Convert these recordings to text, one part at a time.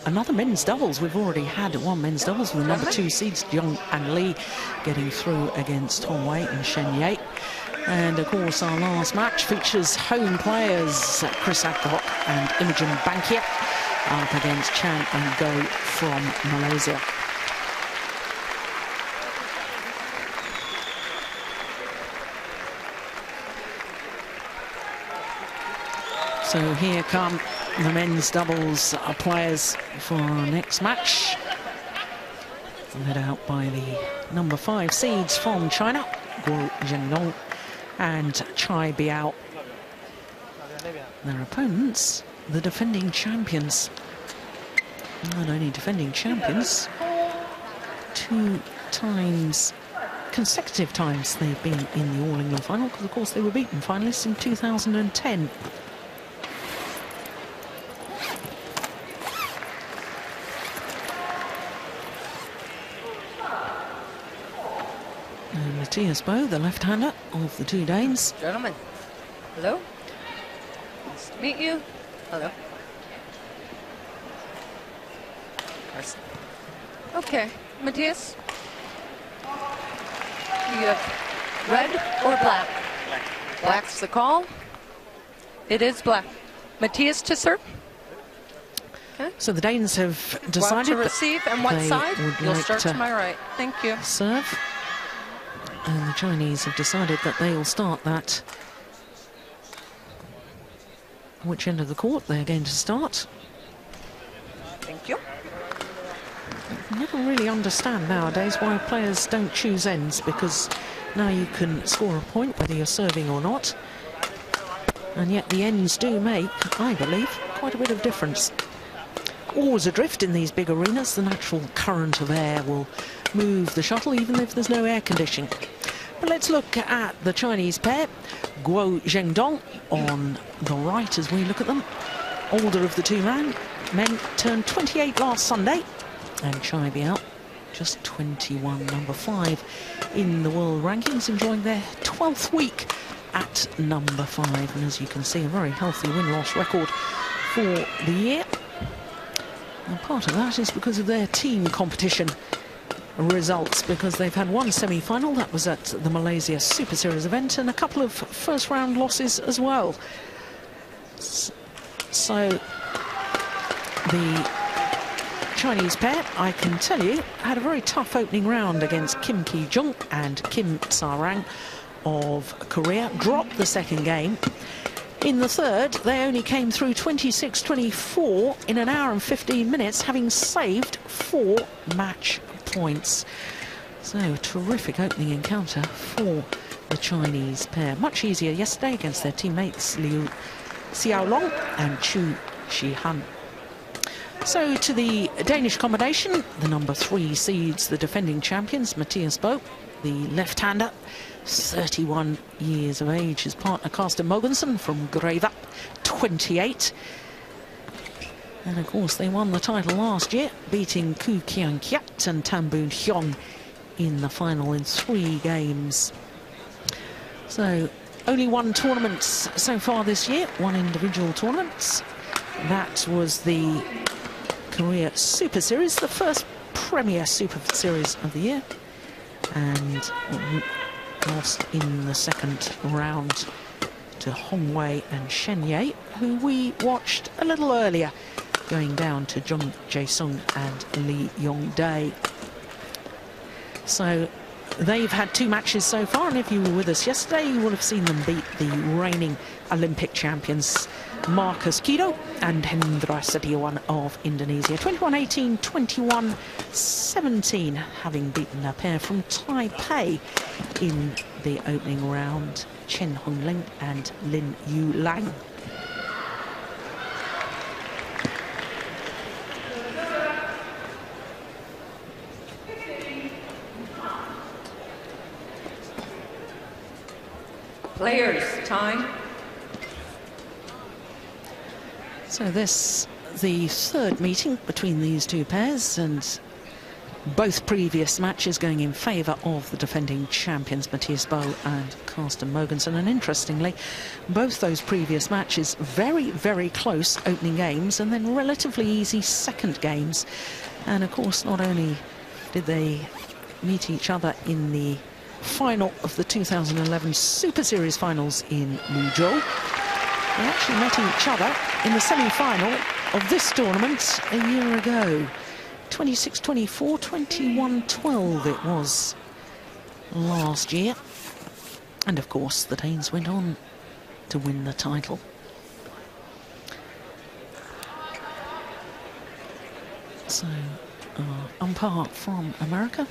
another men's doubles. We've already had one men's doubles with the number 2 seeds, Jung and Lee, getting through against Hong Wei and Shen Ye. And of course, our last match features home players Chris Adcock and Imogen Bankia up against Chan and Go from Malaysia. So here come the men's doubles players for our next match, led out by the number 5 seeds from China, Guo Zhengdong and Chai Biao. Their opponents, the defending champions. Not only defending champions, 2 times, consecutive times they've been in the All England final, because of course they were beaten finalists in 2010. Mathias Biao, the left-hander of the 2 Danes. Gentlemen, hello. Nice to meet you. Hello. Okay, Matthias. You have red or black? Black. Black's the call. It is black. Matthias to serve. Okay. So the Danes have decided to receive, and what side? You'll like start to my right. Thank you. Serve. And the Chinese have decided that they will start that. Which end of the court they're going to start? Thank you. I never really understand nowadays why players don't choose ends, because now you can score a point whether you're serving or not. And yet the ends do make, I believe, quite a bit of difference. Always adrift in these big arenas. The natural current of air will move the shuttle even if there's no air conditioning. But let's look at the Chinese pair. Guo Zhengdong on the right as we look at them. Older of the 2 men turned 28 last Sunday. And Chai Biao, just 21, number 5 in the world rankings, enjoying their 12th week at number 5. And as you can see, a very healthy win-loss record for the year. And part of that is because of their team competition results, because they've had one semi-final, that was at the Malaysia Super Series event, and a couple of first-round losses as well. So the Chinese pair, I can tell you, had a very tough opening round against Kim Ki-jung and Kim Sa-rang of Korea, dropped the second game. In the third, they only came through 26-24 in an hour and 15 minutes, having saved 4 match points. So a terrific opening encounter for the Chinese pair. Much easier yesterday against their teammates Liu Xiaolong and Chu Shihan. So to the Danish combination, the number 3 seeds, the defending champions, Mathias Biao, the left-hander, 31 years of age. His partner, Carsten Mogensen from Greve, 28. And of course, they won the title last year, beating Koo Kian Kiat and Tam Boon Hyung in the final in 3 games. So only 1 tournament so far this year, 1 individual tournament. That was the Korea Super Series, the first Premier Super Series of the year, and lost in the second round to Hong Wei and Shen Ye, who we watched a little earlier, going down to Jung Jae-sung and Lee Yong-dae. So they've had 2 matches so far, and if you were with us yesterday, you would have seen them beat the reigning Olympic champions Marcus Kido and Hendra Setiawan of Indonesia. 21-18, 21-17, having beaten a pair from Taipei in the opening round, Chen Hongling and Lin Yu Lang. Players, time. So this, the 3rd meeting between these 2 pairs, and Both previous matches going in favour of the defending champions Mathias Biao and Carsten Mogensen. And interestingly, both those previous matches very, very close opening games and then relatively easy second games. And of course, not only did they meet each other in the final of the 2011 Super Series finals in Luzhou, they actually met each other in the semi-final of this tournament a year ago. 26-24, 21-12 it was last year. And of course, the Danes went on to win the title. So, umpire from America,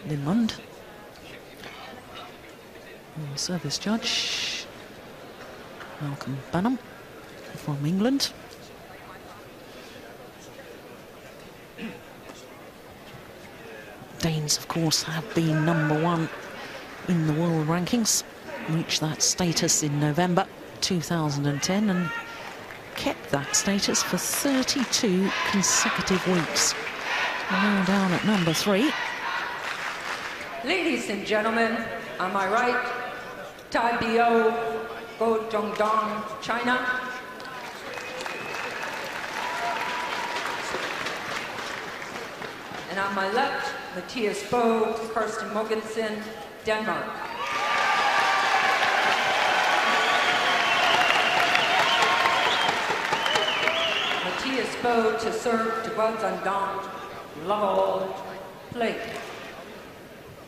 Lindmund. Service judge, Malcolm Bunham from England. Danes, of course, have been #1 in the world rankings, reached that status in November 2010 and kept that status for 32 consecutive weeks. We're now down at #3. Ladies and gentlemen, on my right, Biao, Guangdong, China. And on my left, Mathias Biao, Carsten Mogensen, Denmark. Mathias Biao to serve to Guangdong, level play.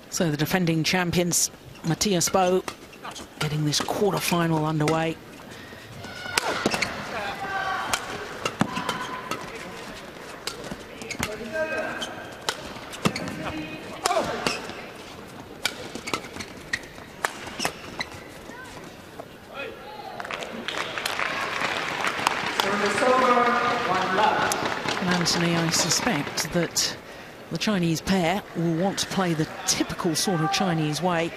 So the defending champions, Mathias Biao, getting this quarter-final underway. Anthony, I suspect that the Chinese pair will want to play the typical sort of Chinese way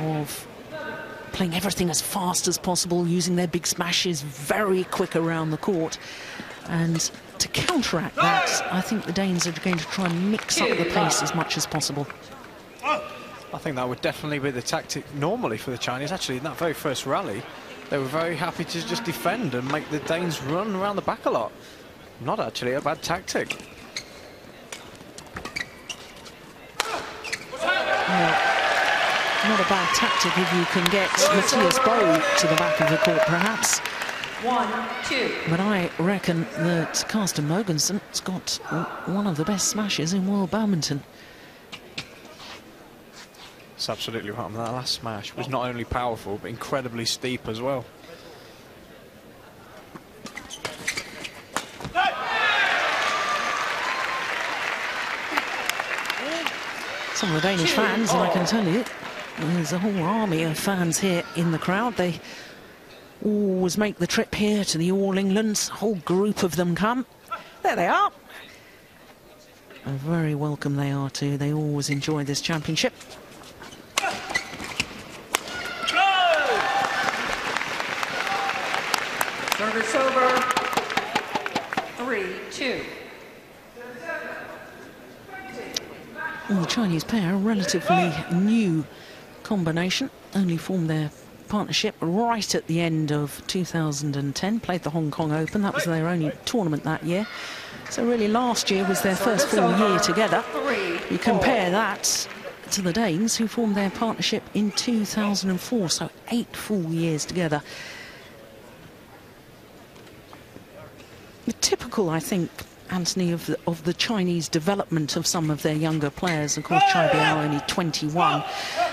of playing everything as fast as possible, using their big smashes very quick around the court. And to counteract that, I think the Danes are going to try and mix up the pace as much as possible. I think that would definitely be the tactic normally for the Chinese. Actually, in that very first rally, they were very happy to just defend and make the Danes run around the back a lot. Not actually a bad tactic. Well, not a bad tactic if you can get Mathias Biao to the back of the court, perhaps. 1-2. But I reckon that Carsten Mogensen's got one of the best smashes in world badminton. That's absolutely right. That last smash was not only powerful, but incredibly steep as well. Some of the Danish fans, and I can tell you, there's a whole army of fans here in the crowd. They always make the trip here to the All Englands. A whole group of them come. There they are. And very welcome they are too. They always enjoy this championship. Service over. 3-2. Well, the Chinese pair, a relatively new combination, only formed their partnership right at the end of 2010, played the Hong Kong Open. That was their only tournament that year. So really last year was their first full year together. You compare that to the Danes, who formed their partnership in 2004, so 8 full years together. The typical, I think, Anthony, of the Chinese development of some of their younger players. Of course, Biao only 21,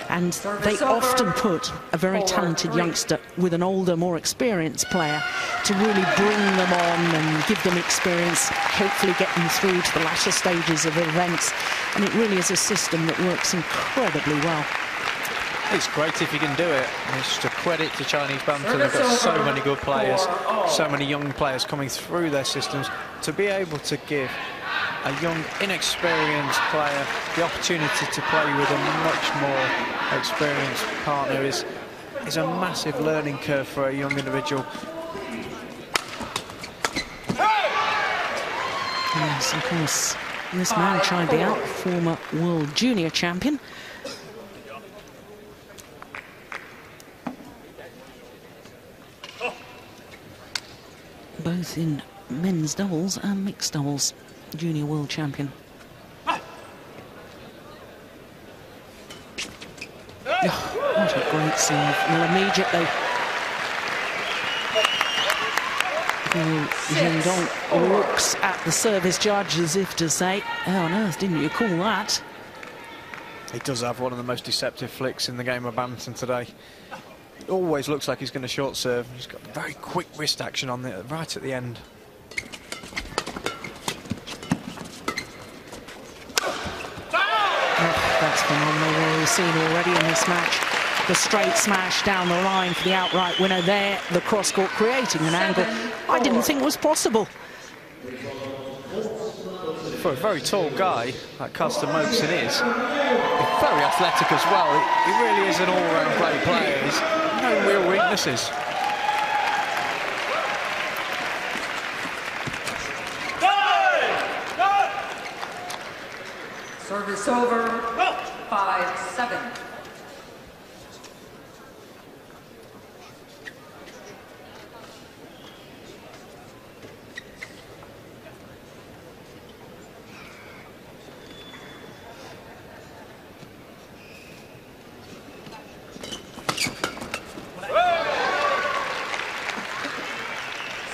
and they often put a very talented youngster with an older, more experienced player to really bring them on and give them experience, hopefully get them through to the latter stages of events. And it really is a system that works incredibly well. It's great if you can do it. It's just a credit to Chinese badminton. They've got so many good players, so many young players coming through their systems. To be able to give a young, inexperienced player the opportunity to play with a much more experienced partner is a massive learning curve for a young individual. Yes, of course, This man, Biao, former world junior champion. Both in men's doubles and mixed doubles, junior world champion. Oh, what a great serve. Well, immediately, Zhendong looks at the service judge as if to say, how on earth didn't you call that? He does have one of the most deceptive flicks in the game of badminton today. It always looks like he's going to short serve. He's got very quick wrist action on the right at the end. That's phenomenal. What we've seen already in this match. The straight smash down the line for the outright winner there. The cross-court creating an angle I didn't think was possible. For a very tall guy, like Carsten Mogensen is, he's very athletic as well. He really is an all-round great player. There's no real weaknesses. Service over, 5-7.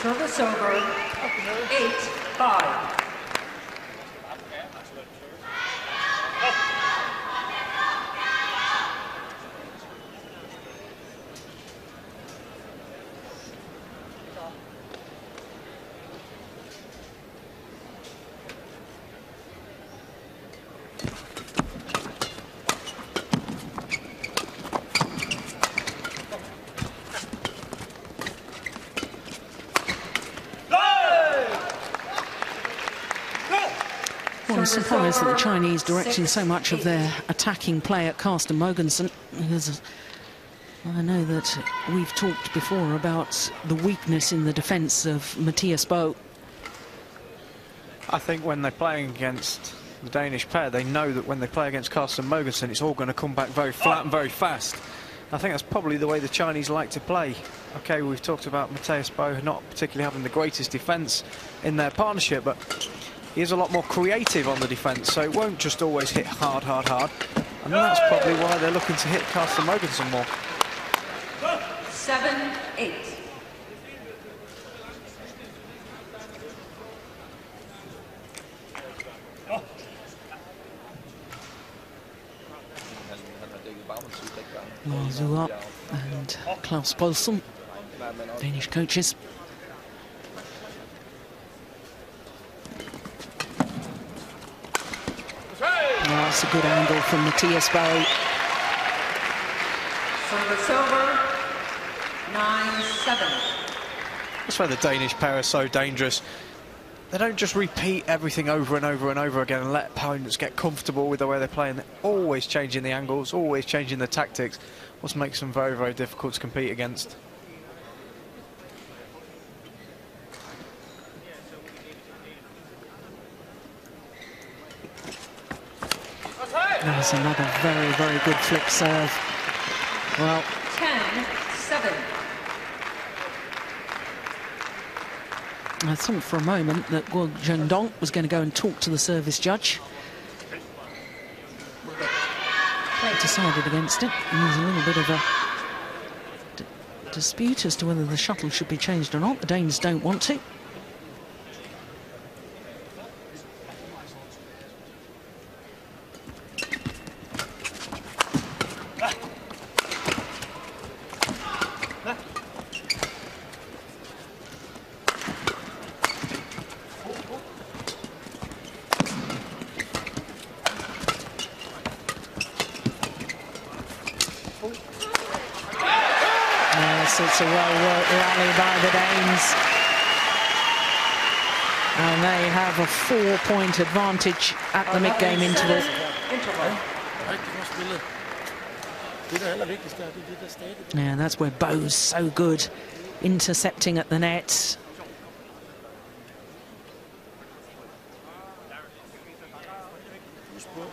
Service over, 8-5. I'm surprised that the Chinese directing so much of their attacking play at Carsten Mogensen, because I know that we've talked before about the weakness in the defence of Mathias Biao. I think when they're playing against the Danish pair, they know that when they play against Carsten Mogensen, it's all going to come back very flat and very fast. I think that's probably the way the Chinese like to play. Okay, we've talked about Mathias Biao not particularly having the greatest defence in their partnership, but he is a lot more creative on the defence, so it won't just always hit hard, hard, hard. And that's probably why they're looking to hit Carsten Mogensen more. 7-8. Zua and Klaus Poulsen, Danish coaches. That's a good angle from Mathias Biao. Service over, 9-7. That's why the Danish pair are so dangerous. They don't just repeat everything over and over and over again and let opponents get comfortable with the way they're playing. They're always changing the angles, always changing the tactics, which makes them very, very difficult to compete against. That was another very, very good flick serve. Well, 10-7. I thought for a moment that Guo Zhendong was going to go and talk to the service judge. Decided against it. And there's a little bit of a dispute as to whether the shuttle should be changed or not. The Danes don't want to. It's a well-worked rally by the Danes. And they have a 4-point advantage at the mid-game interval. Yeah, that's where Biao's so good, intercepting at the net. huske på,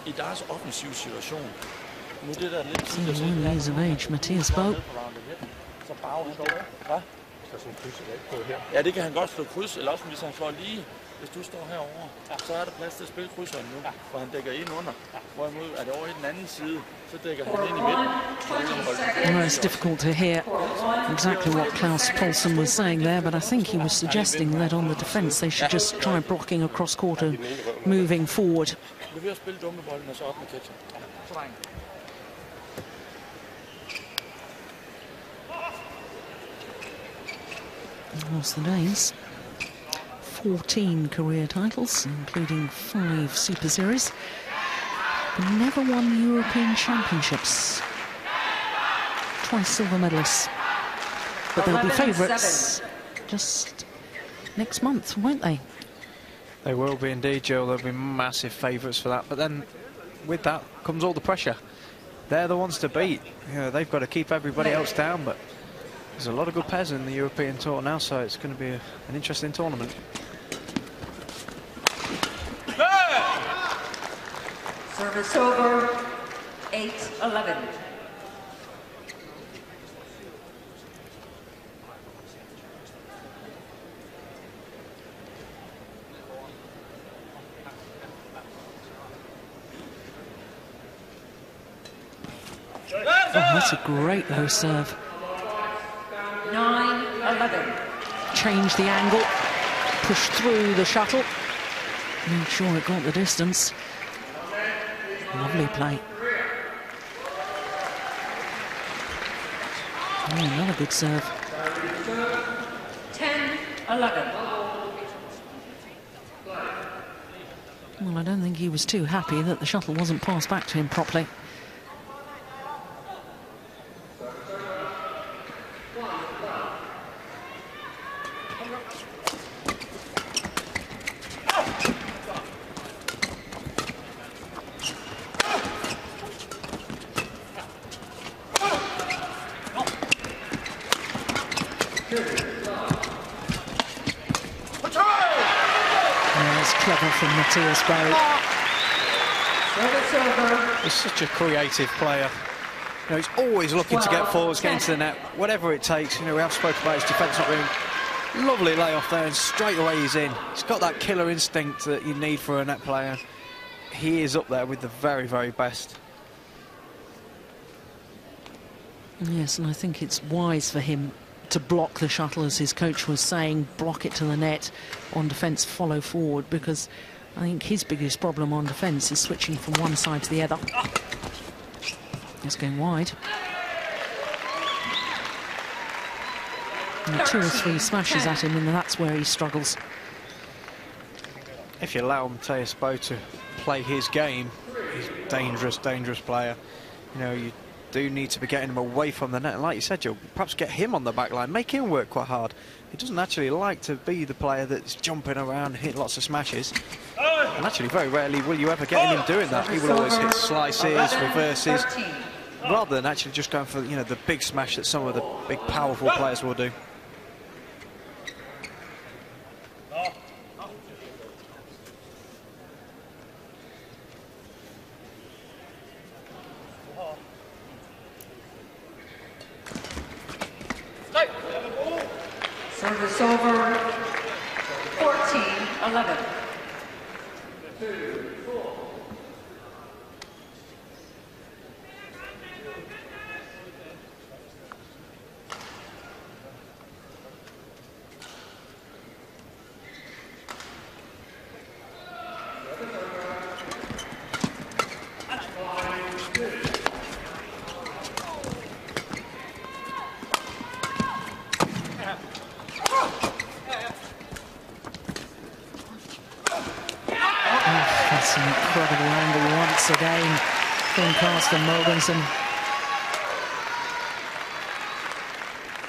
i deres offensive situation, nu det der lidt... 21 years of age, Mathias Biao. Så Biao, han står, hvad? Ja, det kan han godt slå kryds, eller også hvis han slår lige. Hvis du står herovre, så er der plads til at spille krydseren nu, for han dækker ind under. Hvorimod er det over i den anden side, så dækker han ind i midten. Well, it's difficult to hear exactly what Klaus Poulsen was saying there, but I think he was suggesting that on the defence they should just try blocking across court and moving forward. Vi vil spille dummebolden og så op med ketchup. Whilst the Danes, 14 career titles, including 5 Super Series, but never won European Championships. Twice silver medalists. But they'll be favourites just next month, won't they? They will be indeed, Jill. They'll be massive favourites for that. But then, with that comes all the pressure. They're the ones to beat. You know, they've got to keep everybody else down, but there's a lot of good pairs in the European Tour now, so it's going to be an interesting tournament. Service over, 8-11. Oh, that's a great low serve. 9-11. Change the angle, push through the shuttle. Make sure it got the distance. Lovely play. Oh, another good serve. 10-11. Well, I don't think he was too happy that the shuttle wasn't passed back to him properly. Clever from Mathias Biao. He's such a creative player. You know, he's always looking to get forwards, get into the net, whatever it takes. You know, we have spoken about his defence not being lovely layoff there, and straight away he's in. He's got that killer instinct that you need for a net player. He is up there with the very, very best. Yes, and I think it's wise for him to block the shuttle, as his coach was saying, block it to the net, on defence follow forward, because I think his biggest problem on defence is switching from one side to the other. It's going wide. And 2 or 3 smashes at him, and that's where he struggles. If you allow Mathias Biao to play his game, he's a dangerous, dangerous player. You know, you do need to be getting him away from the net, and like you said, Joe, perhaps get him on the back line, make him work quite hard. He doesn't actually like to be the player that's jumping around, hitting lots of smashes, and actually very rarely will you ever get him doing that. He will always hit slices, reverses, rather than actually just going for, you know, the big smash that some of the big powerful players will do. Service over, 14-11. That's an incredible angle once again from Carsten Mogensen.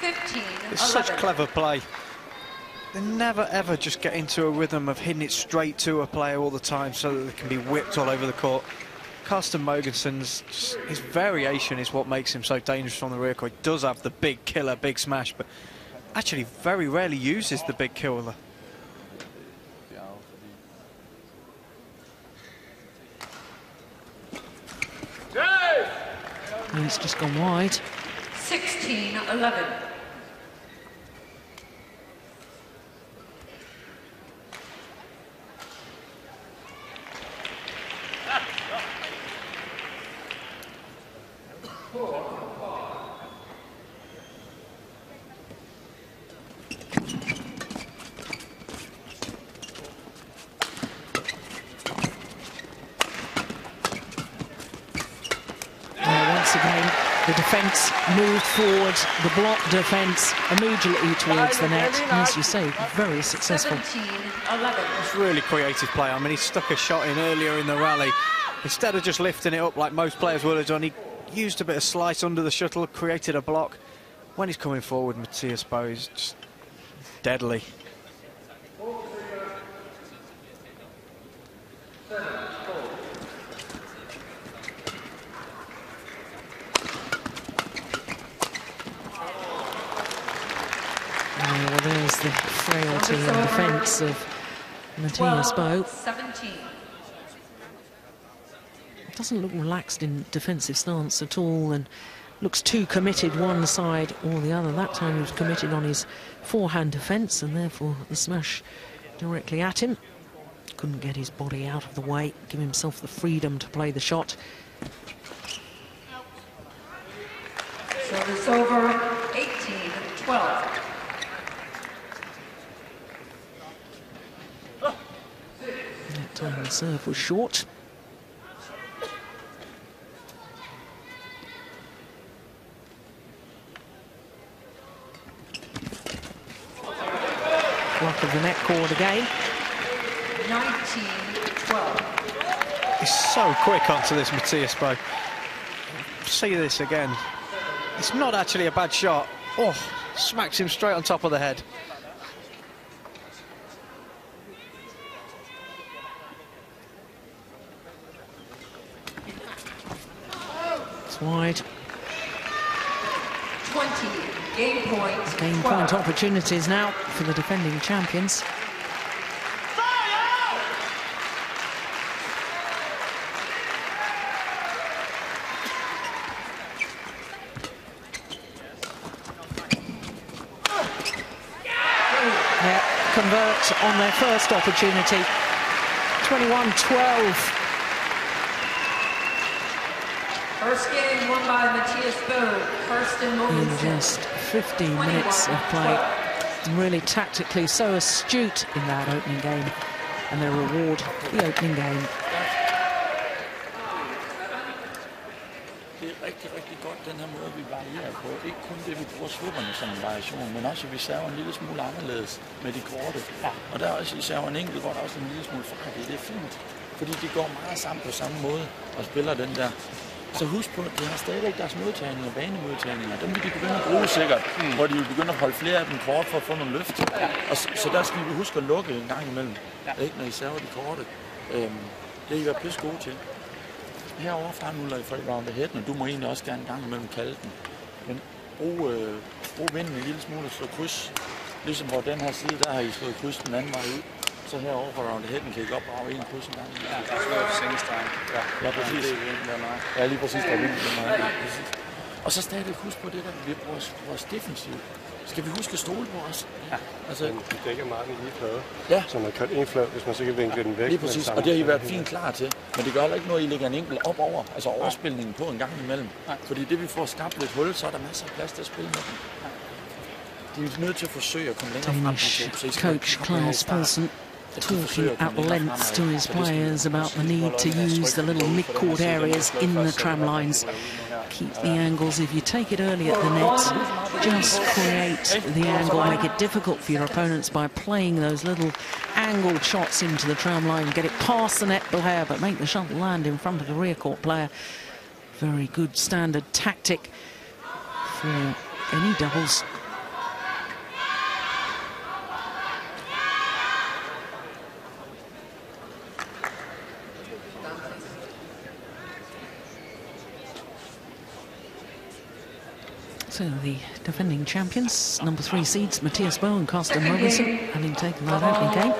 15-11. It's such clever play. They never ever just get into a rhythm of hitting it straight to a player all the time so that they can be whipped all over the court. Carsten Mogensen's, his variation is what makes him so dangerous on the rear court. He does have the big killer, big smash, but actually very rarely uses the big killer. He's just gone wide. 16-11. Again, the defence moved forward, the block defence immediately towards the net, and as you say, very successful. 17-11. It's really creative play. I mean, he stuck a shot in earlier in the rally. Instead of just lifting it up like most players would have done, he used a bit of slice under the shuttle, created a block. When he's coming forward, Mathias Biao is just deadly. Well, there's the frailty and defence of Mathias Biao. 17. Doesn't look relaxed in defensive stance at all, and looks too committed one side or the other. That time he was committed on his forehand defence, and therefore the smash directly at him. Couldn't get his body out of the way, give himself the freedom to play the shot. Service over, 18-12. That time the serve was short. Block of the net cord again. 19-12. He's so quick onto this Mathias Biao. See this again. It's not actually a bad shot. Oh, smacks him straight on top of the head. It's wide. 20. Game point. Game 12. point opportunities now for the defending champions. Yeah, convert on their first opportunity. 21-12. First game won by Mathias Biao. First in In MOGENSEN. just 15 minutes of play. Really tactically so astute in that opening game. And they reward the opening game. Det er rigtig, rigtig godt, den her måde, vi varierer på. Ikke kun det, vi bruger svipperne som en variation, men også, at vi server en lille smule anderledes med de korte. Og der er også, I server en enkelt, hvor der er også en lille smule fart i. Det er fint, fordi de går meget sammen på samme måde og spiller den der. Så husk på, at de har stadigvæk deres modtagninger, banemodtagninger. Dem vil de begynde at bruge sikkert, hvor de vil begynde at holde flere af dem kort for at få nogle løft. Og så der skal vi huske at lukke en gang imellem, ikke, når I server de korte. Det er I været pisse gode til. Herovre fra nuller I for round ahead, og du må egentlig også gerne en gang imellem kalde den. Men brug vinden en lille smule og slå kryds. Ligesom hvor den her side, der har I slået kryds den anden vej ud. Så herovre fra round ahead kan I godt brage en kryds en gang. Ja, der slår sengestregen. Ja, præcis. Ja, lige præcis, der er vinden med mig. Og så stadig husk på det der, vi bruger vores defensiv. Skal vi huske at stole på os? Ja. Altså, det dækker meget den lige flade, ja. Så man kan en flad, hvis man så kan vinkle den væk. Lige præcis, og det har I været fint klar til. Men det gør heller ikke noget, I lægger en enkelt op over, altså overspilningen på en gang imellem. Nej. Fordi det vi får skabt lidt hul, så er der masser af plads til at spille med dem. De er nødt til at forsøge at komme længere frem. Danish coach Klaus Poulsen talking at length to his players about the need to use the little mid-court areas in the tram lines. Keep the angles. If you take it early at the net, just create the angle, make it difficult for your opponents by playing those little angled shots into the tram line. Get it past the net player, but make the shuttle land in front of the rear court player. Very good standard tactic for any doubles. So the defending champions, number 3 seeds, Mathias Biao and MOGENSEN, having taken that opening game.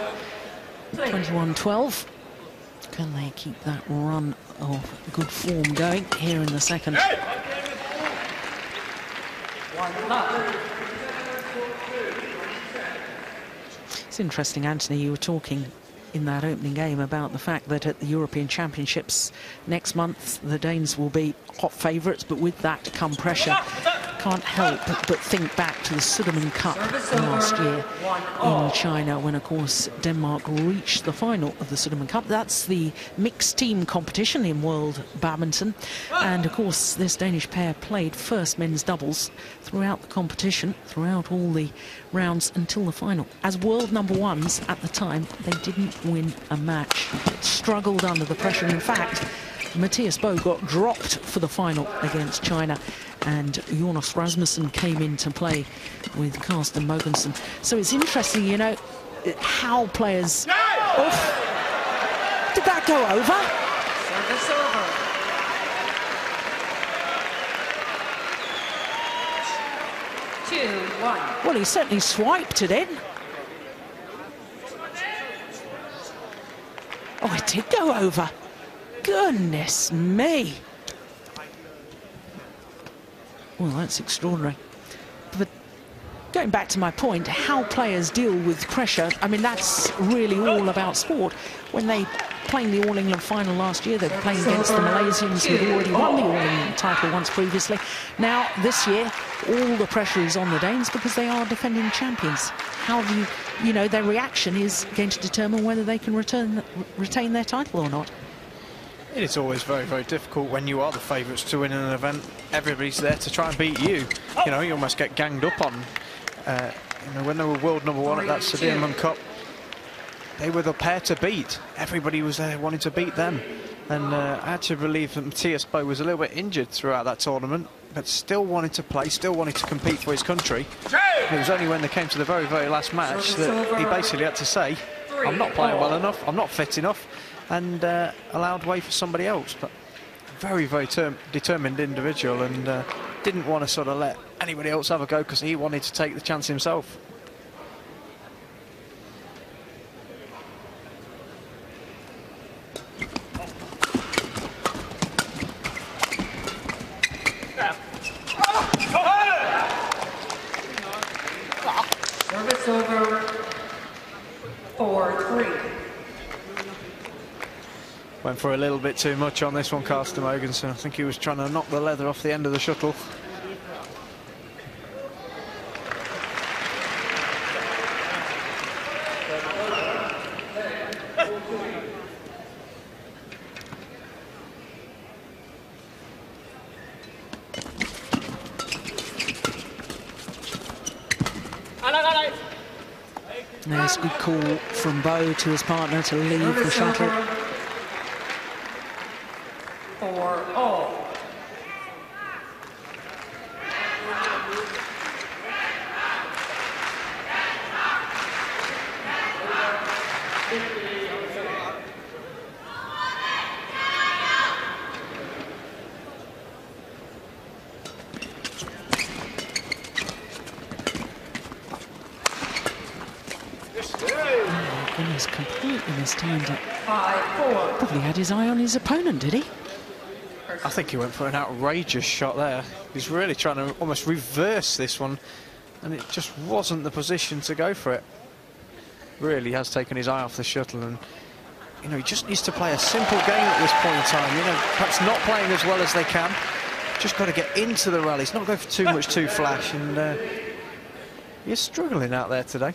21-12. Can they keep that run of good form going here in the second? 1 love. It's interesting, Anthony, you were talking in that opening game about the fact that at the European Championships next month, the Danes will be hot favourites, but with that come pressure. Can't help but think back to the Sudirman Cup last year in China, when, of course, Denmark reached the final of the Sudirman Cup. That's the mixed team competition in world badminton. And, of course, this Danish pair played first men's doubles throughout the competition, throughout all the rounds until the final. As world number ones at the time, they didn't win a match. Struggled under the pressure. In fact, Mathias Biao got dropped for the final against China, and Jonas Rasmussen came in to play with Carsten Mogensen. So it's interesting, you know, how players... Oof. Did that go over? Service over. 2-1. Well, he certainly swiped it in. Oh, it did go over. Goodness me. Well, that's extraordinary. But going back to my point, how players deal with pressure, I mean, that's really all about sport. When they playing the All England final last year, they were playing against the Malaysians who'd already won the All England title once previously. Now, this year, all the pressure is on the Danes because they are defending champions. How do you know, their reaction is going to determine whether they can retain their title or not. It is always very, very difficult when you are the favourites to win an event. Everybody's there to try and beat you. You know, you almost get ganged up on. You know, when they were world number one at that Sudirman Cup, they were the pair to beat. Everybody was there wanting to beat them. And I actually believe that Mathias Biao was a little bit injured throughout that tournament, but still wanted to play, still wanted to compete for his country. And it was only when they came to the very, very last match that he basically had to say, I'm not playing well enough, I'm not fit enough, and allowed way for somebody else. But very, very determined individual, and didn't want to sort of let anybody else have a go because he wanted to take the chance himself. Service over. 4-3. Went for a little bit too much on this one, Carsten Mogensen. I think he was trying to knock the leather off the end of the shuttle. There's a good call from Biao to his partner to leave the shuttle. 4-all. Goodness, completely mistimed it. 5-4. Probably had his eye on his opponent, did he? I think he went for an outrageous shot there. He's really trying to almost reverse this one, and it just wasn't the position to go for it. Really has taken his eye off the shuttle, and you know, he just needs to play a simple game at this point in time. You know, perhaps not playing as well as they can. Just got to get into the rallies, not go for too much too flash, and he's struggling out there today.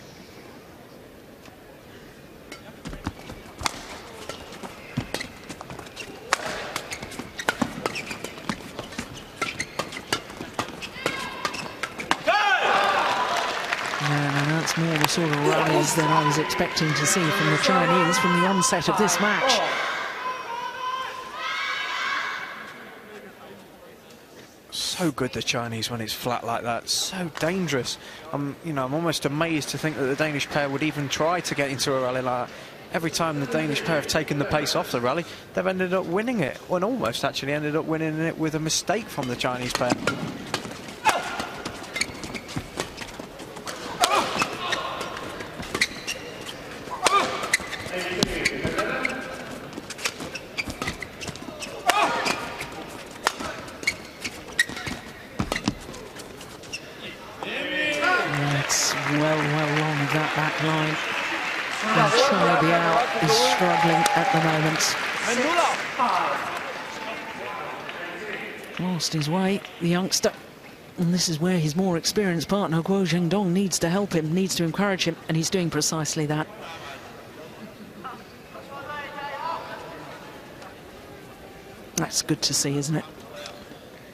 That's more the sort of rallies than I was expecting to see from the Chinese from the onset of this match. So good, the Chinese, when it's flat like that. So dangerous. You know, I'm almost amazed to think that the Danish pair would even try to get into a rally like that. Every time the Danish pair have taken the pace off the rally, they've ended up winning it, and almost actually ended up winning it with a mistake from the Chinese pair. line. And Chai Biao is struggling at the moment. Lost his way, the youngster. And this is where his more experienced partner, Guo Zhendong, needs to help him, needs to encourage him, and he's doing precisely that. That's good to see, isn't it?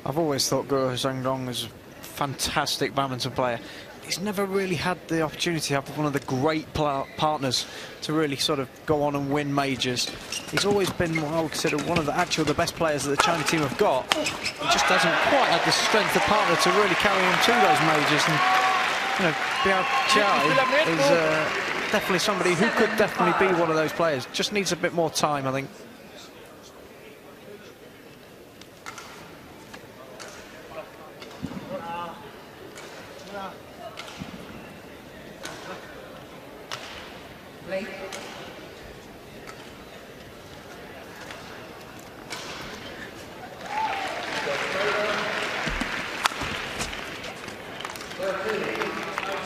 I've always thought Guo Zhendong is a fantastic badminton player. He's never really had the opportunity to have one of the great partners to really sort of go on and win majors. He's always been what I would consider one of the best players that the Chinese team have got. He just hasn't quite had the strength of partner to really carry him to those majors. And you know, Biao is definitely somebody who could definitely be one of those players. Just needs a bit more time, I think. Late.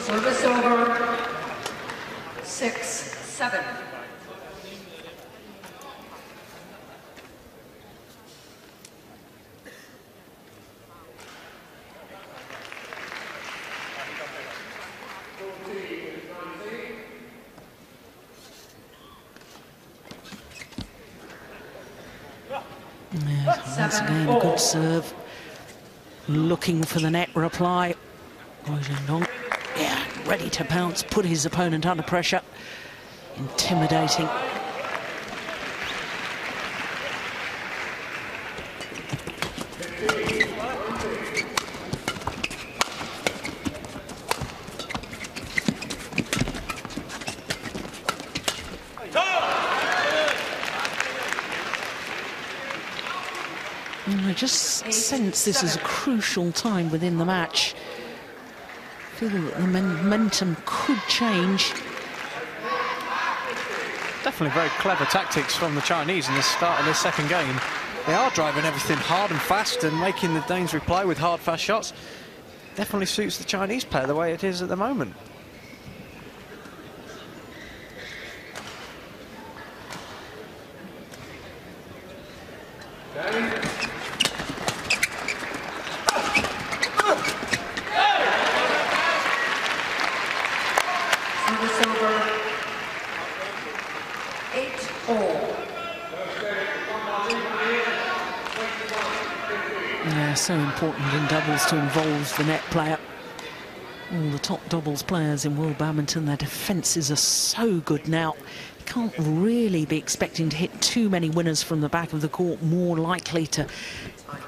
Service over. 6-7. Yeah, once again, a good serve. Looking for the net reply. Yeah, ready to pounce, put his opponent under pressure. Intimidating. I just sense this is a crucial time within the match. I feel that the momentum could change. Definitely very clever tactics from the Chinese in the start of this second game. They are driving everything hard and fast and making the Danes reply with hard, fast shots. Definitely suits the Chinese player the way it is at the moment. Yeah, so important in doubles to involve the net player. All the top doubles players in world badminton, their defences are so good now. You can't really be expecting to hit too many winners from the back of the court, more likely to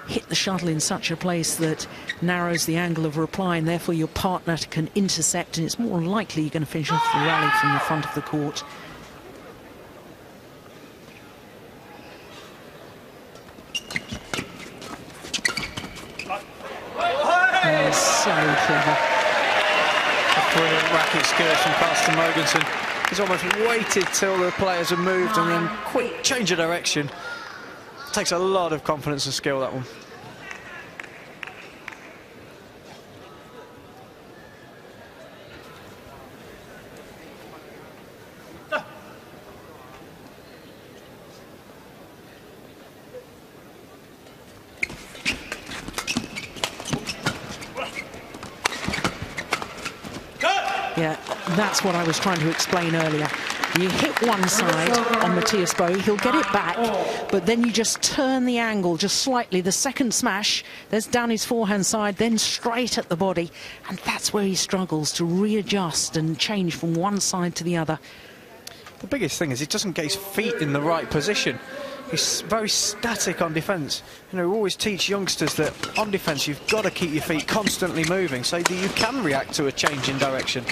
hit the shuttle in such a place that narrows the angle of reply, and therefore your partner can intercept, and it's more likely you're going to finish off the rally from the front of the court. So clever. A brilliant racket skills from Carsten Mogensen. He's almost waited till the players have moved and then quick change of direction. Takes a lot of confidence and skill, that one. Yeah, that's what I was trying to explain earlier. You hit one side on Mathias Biao, he'll get it back, but then you just turn the angle just slightly. The second smash, there's down his forehand side, then straight at the body, and that's where he struggles to readjust and change from one side to the other. The biggest thing is he doesn't get his feet in the right position. He's very static on defence. You know, we always teach youngsters that on defence you've got to keep your feet constantly moving so that you can react to a change in direction.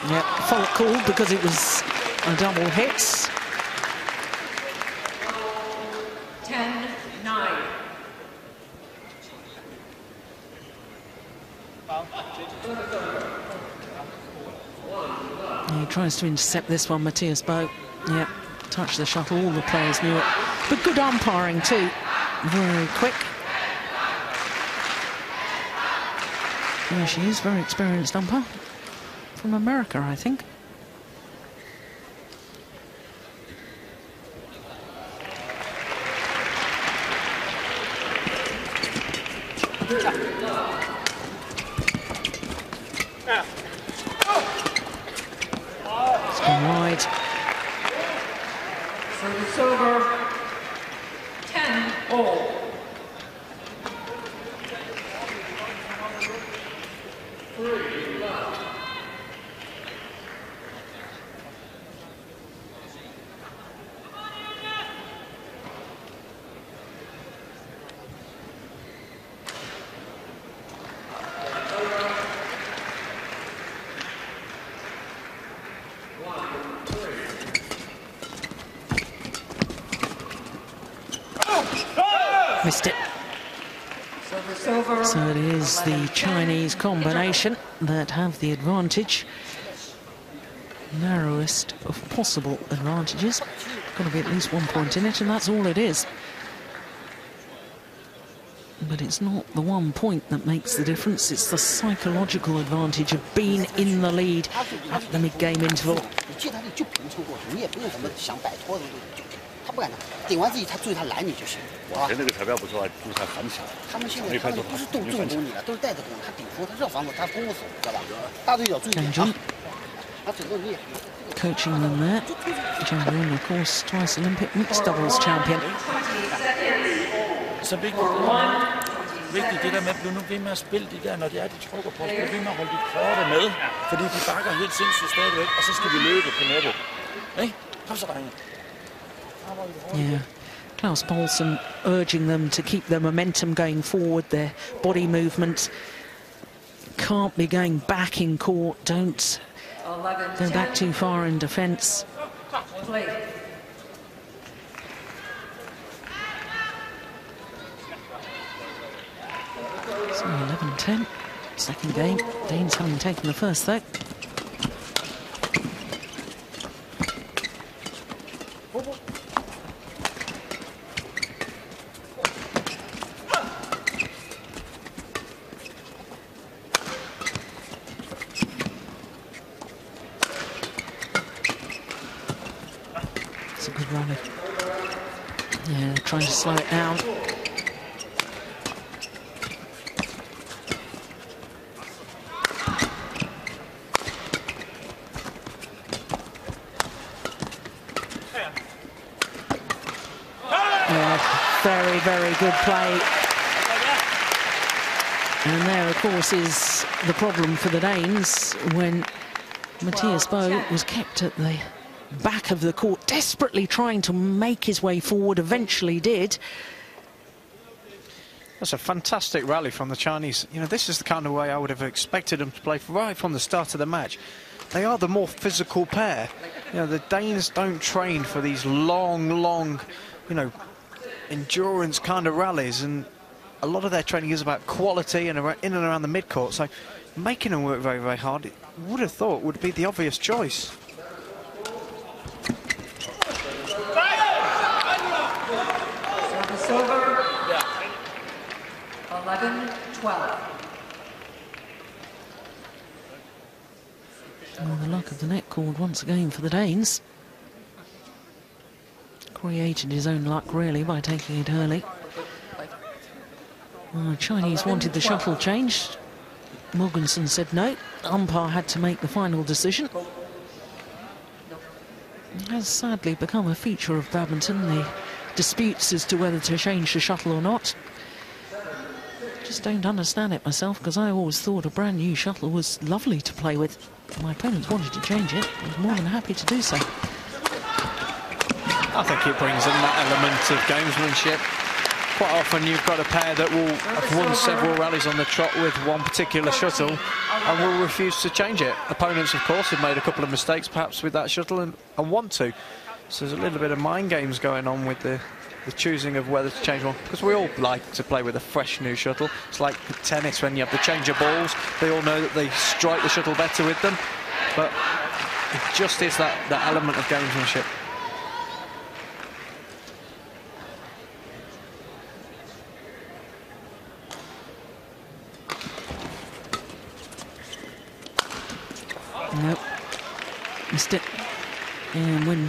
Yeah, fault called because it was a double hit. 10-9. He tries to intercept this one, Mathias Biao. Yeah, touch the shuttle. All the players knew it. But good umpiring too. Very quick. There she is, very experienced umpire. From America, I think. It's gone wide. Service over. 10-all. Missed it. So it is the Chinese combination that have the advantage. Narrowest of possible advantages. Got to be at least 1 point in it, and that's all it is. But it's not the 1 point that makes the difference, it's the psychological advantage of being in the lead at the mid-game interval. 他不敢的，顶完自己，他注意他拦你就行。我觉得那个裁判不错，注意他反抢。他们现在他们不是重攻你了，都是带着攻，他顶出，他是要防守，他攻不死，知道吧？大队长注意点啊！他整个你也。Coaching them there. Champion, of course, twice Olympic mixed doubles champion. Så vigtigt det der med at blive nu ved med at spille de der, når de trukker på os, blive ved med at holde de korte med, fordi de bakker helt sindssygt stadigvæk, og så skal vi løbe på nettet. Ikke? Kom så, drenge. Yeah, Klaus Poulsen urging them to keep their momentum going forward, their body movement. Can't be going back in court, don't go back too far in defence. So 11-10, second game. Danes having taken the first though. It's a good rally. Yeah, trying to slow it down. Very, very good play. And there, of course, is the problem for the Danes when Mathias Biao was kept at the back of the court, desperately trying to make his way forward, eventually did. That's a fantastic rally from the Chinese. You know, this is the kind of way I would have expected them to play right from the start of the match. They are the more physical pair. You know, the Danes don't train for these long, you know, endurance kind of rallies, and a lot of their training is about quality and in and around the mid-court, so making them work very, very hard, it would have thought would be the obvious choice. Service over. 11-12. Well, the luck of the net cord once again for the Danes. Created his own luck, really, by taking it early. The Chinese wanted the shuttle changed. Mogensen said no. Umpire had to make the final decision. It has sadly become a feature of badminton, the disputes as to whether to change the shuttle or not. Just don't understand it myself, because I always thought a brand new shuttle was lovely to play with. My opponents wanted to change it. I was more than happy to do so. I think it brings in that element of gamesmanship. Quite often you've got a pair that will have won several rallies on the trot with one particular shuttle and will refuse to change it. Opponents, of course, have made a couple of mistakes perhaps with that shuttle and want to. So there's a little bit of mind games going on with the choosing of whether to change one, because we all like to play with a fresh new shuttle. It's like tennis when you have the change of balls. They all know that they strike the shuttle better with them, but it just is that element of gamesmanship. Nope. Missed it. And when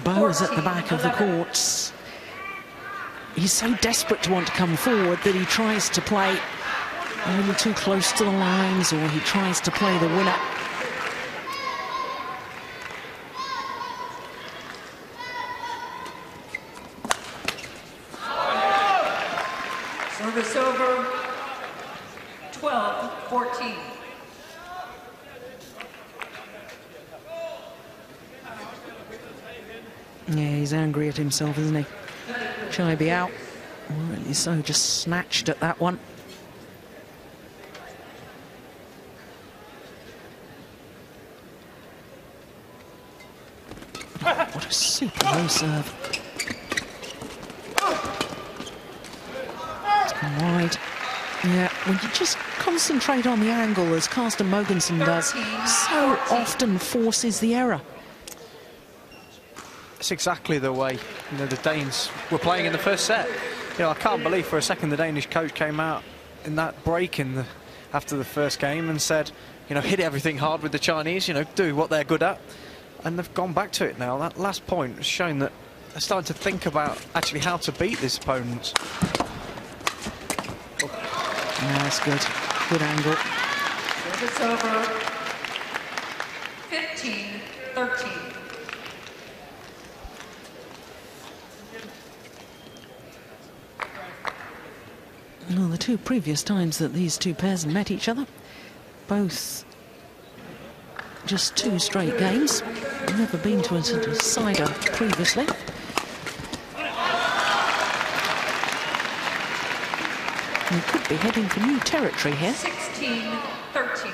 Biao's at the back of the courts, he's so desperate to want to come forward that he tries to play a little too close to the lines, or he tries to play the winner. Service over. 12-14. Yeah, he's angry at himself, isn't he? Biao, really so, just snatched at that one. Oh, what a super low serve. It's gone wide. Yeah, when you just concentrate on the angle, as Carsten Mogensen does, so often forces the error. It's exactly the way, you know, the Danes were playing in the first set. You know, I can't believe for a second the Danish coach came out in that break after the first game and said, you know, hit everything hard with the Chinese, you know, do what they're good at. And they've gone back to it now. That last point has shown that they're starting to think about actually how to beat this opponent. Yeah, that's good. Good angle. Service over. 15-13. Well, the two previous times that these two pairs have met each other, both just 2 straight games. Never been to a decider previously. We could be heading for new territory here. 16-13.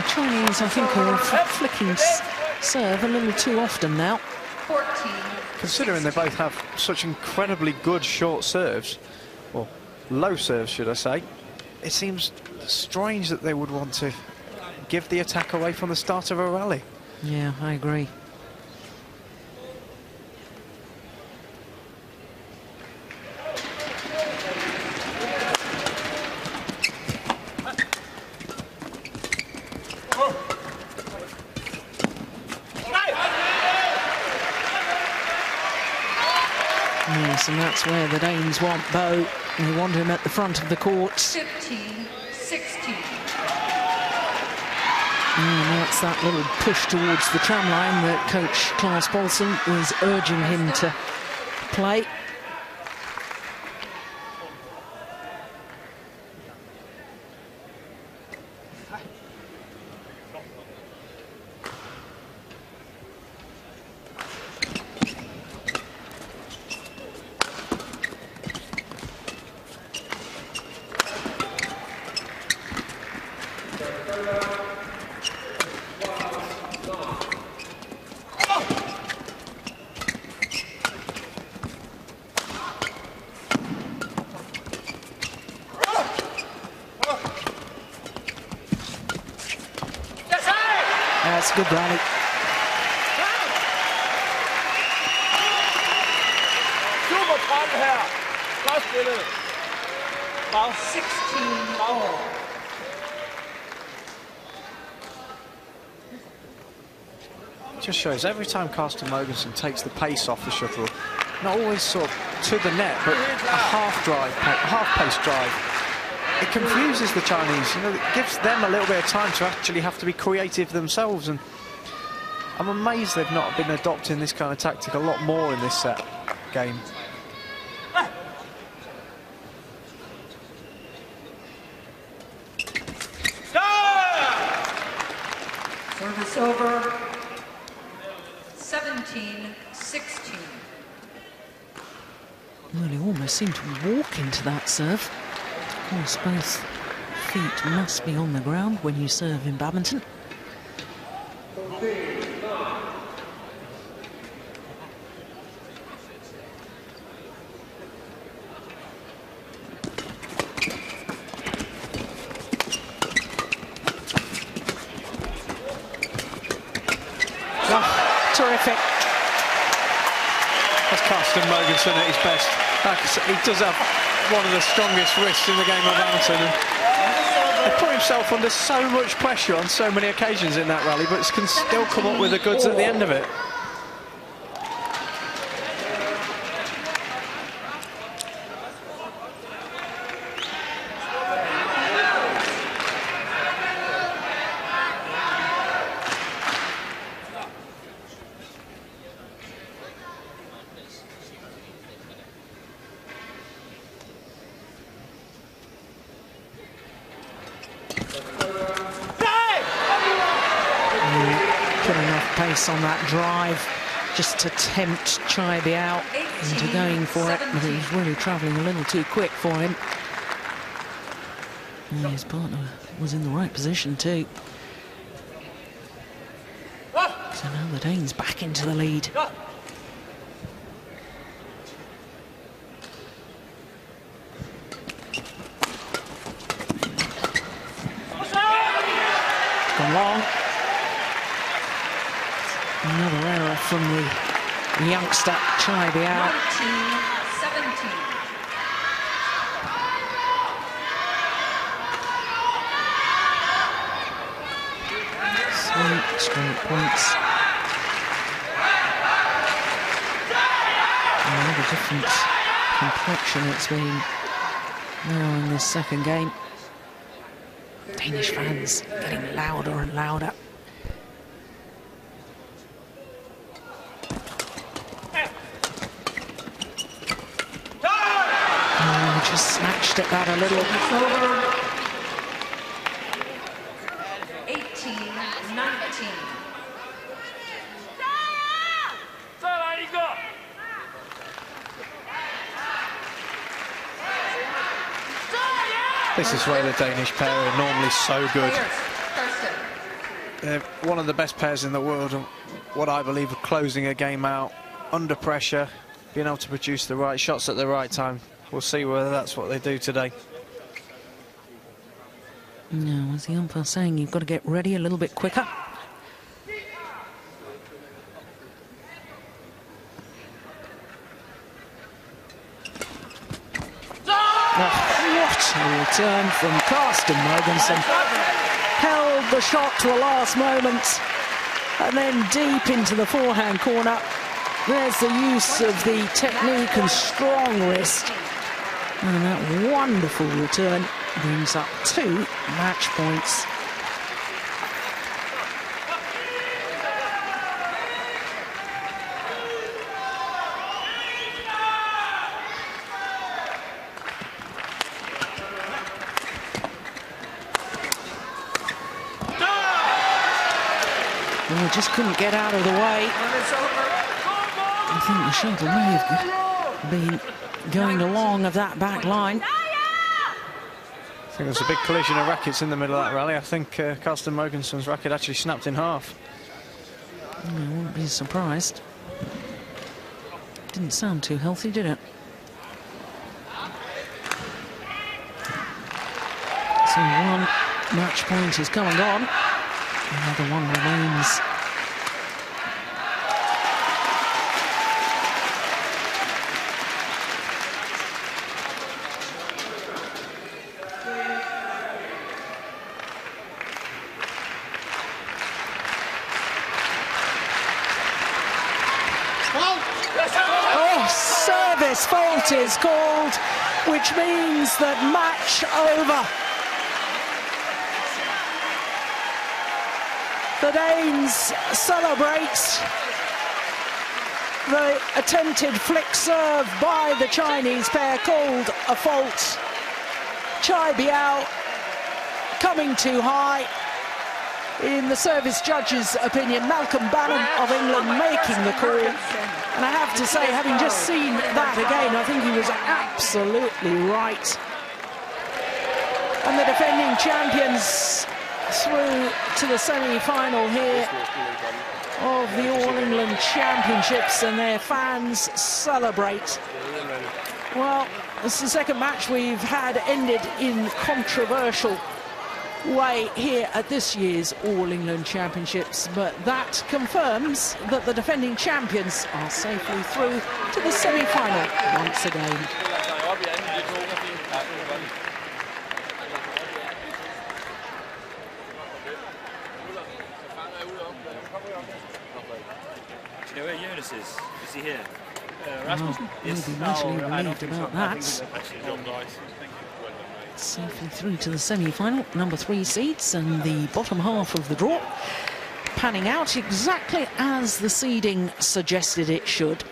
Chinese, I think, are flicking serve a little too often now. 14. Considering they both have such incredibly good short serves, or low serves, should I say, it seems strange that they would want to give the attack away from the start of a rally. Yeah, I agree. Yes, and that's where the Danes want Biao. They want him at the front of the court. 15-16. And that's that little push towards the tram line that coach Klaus Bolsen was urging him to play. That's a good rally. Super frem her. Godt spillet. Bravo. 16 all. It just shows every time Carsten Mogensen takes the pace off the shuttle, not always sort of to the net, but a half-pace drive. It confuses the Chinese, you know, it gives them a little bit of time to actually have to be creative themselves, and I'm amazed they've not been adopting this kind of tactic a lot more in this set game. Service over. 17-16. Well, he almost seemed to walk into that serve. Of course, both feet must be on the ground when you serve in badminton. Terrific. That's Carsten Mogensen at his best. He does have one of the strongest wrists in the game of badminton. He put himself under so much pressure on so many occasions in that rally, but can still come up with the goods at the end of it. On that drive, just to tempt Chai Biao into going for it, but he's really travelling a little too quick for him. And his partner was in the right position too. So now the Dane's back into the lead. Gone long. Another error from the youngster, Chai Biao. 19-17. Straight points. Another different complexion it's been now in this second game. Danish fans getting louder and louder. Just snatched at that a little. 18-19. This is where the Danish pair are normally so good. They're one of the best pairs in the world, and what I believe are closing a game out under pressure, being able to produce the right shots at the right time. We'll see whether that's what they do today. No, as the umpire's saying, you've got to get ready a little bit quicker. What a return from Carsten Mogensen. Held the shot to the last moment, and then deep into the forehand corner. There's the use of the technique and strong wrist. And that wonderful return brings up 2 match points. Well, just couldn't get out of the way. I think the shuttle may have been going along of that back line. I think there's a big collision of rackets in the middle of that rally. I think Carsten Mogensen's racket actually snapped in half. I wouldn't be surprised. Didn't sound too healthy, did it? So 1 match point is come and gone. Another one remains. Fault is called, which means that match over. The Danes celebrate the attempted flick serve by the Chinese pair, called a fault. Chai Biao coming too high. In the service judge's opinion, Malcolm Bannon of England making the call. And I have to say, having just seen that again, I think he was absolutely right. And the defending champions through to the semi-final here of the All England Championships, and their fans celebrate. Well, it's the second match we've had ended in controversial way here at this year's All England Championships, but that confirms that the defending champions are safely through to the semi-final once again. Do you know where Jonas is? Is he here? Rasmussen? You'll be mightily relieved about that. Safely through to the semi-final, number 3 seeds and the bottom half of the draw, panning out exactly as the seeding suggested it should,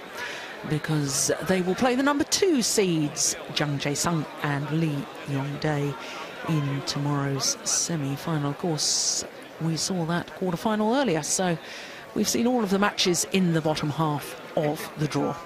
because they will play the number 2 seeds, Jung Jae-sung and Lee Yong-dae, in tomorrow's semi-final. Of course, we saw that quarter-final earlier, so we've seen all of the matches in the bottom half of the draw.